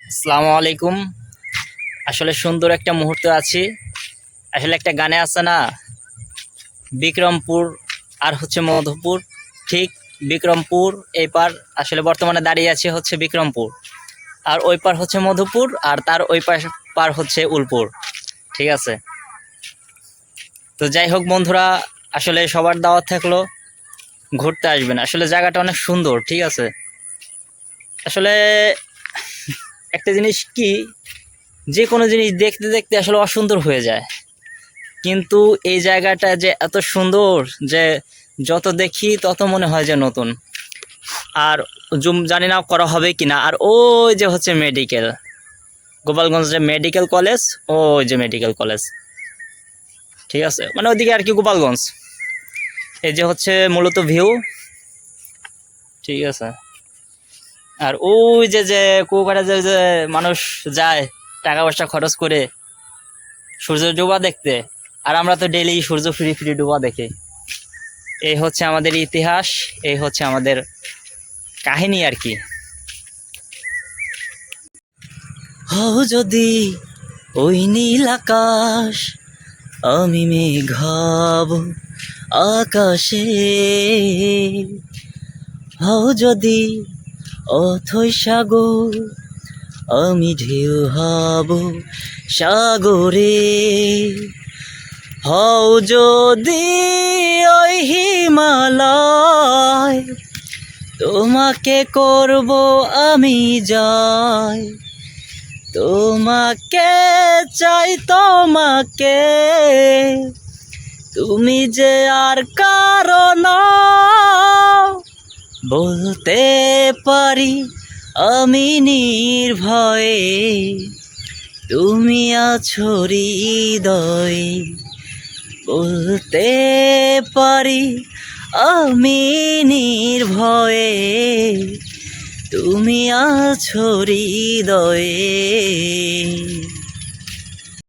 আসসালামু আলাইকুম। আসলে সুন্দর একটা মুহূর্ত আছি। আসলে একটা গানে আছে না, বিক্রমপুর আর হচ্ছে মধুপুর। ঠিক বিক্রমপুর এই পার আসলে বর্তমানে দাঁড়িয়ে আছে হচ্ছে বিক্রমপুর, আর ওই পার হচ্ছে মধুপুর, আর তার ওই পার হচ্ছে উলপুর। ঠিক আছে, তো যাই হোক বন্ধুরা, আসলে সবার দাওয়াত থাকলো, ঘুরতে আসবেন। আসলে জায়গাটা অনেক সুন্দর। ঠিক আছে, আসলে একটা জিনিস কি, যে কোনো জিনিস দেখতে দেখতে আসলে অসুন্দর হয়ে যায়, কিন্তু এই জায়গাটা যে এত সুন্দর যে যত দেখি তত মনে হয় যে নতুন। আর জুম জানি না করা হবে কিনা। আর ওই যে হচ্ছে মেডিকেল, গোপালগঞ্জ যে মেডিকেল কলেজ, ওই যে মেডিকেল কলেজ। ঠিক আছে, মানে ওইদিকে আর কি গোপালগঞ্জ। এই যে হচ্ছে মূলত ভিউ। ঠিক আছে, আর ওই যে যে কুয়াকাটা যে যে মানুষ যায় টাকা পয়সা খরচ করে সূর্য ডোবা দেখতে, আর আমরা তো ডেইলি সূর্য ফ্রি ফ্রি ডোবা দেখি। এই হচ্ছে আমাদের ইতিহাস, এই হচ্ছে আমাদের কাহিনী আর কি। হও যদি ওই নীল আকাশ, আমি মেঘ হব আকাশে। হও যদি অথৈ সাগর, আমি ঢেউ হব সাগরে। হও যদি ওই হিমালয়, তোমাকে করব আমি জয়। তোমাকে চাই তোমাকে, তুমি যে আর কারণ বলতে পারি আমি নির্ভয়ে। তুমি আছো হৃদয়ে, বলতে পারি আমি নির্ভয়ে। তুমি আছো হৃদয়ে।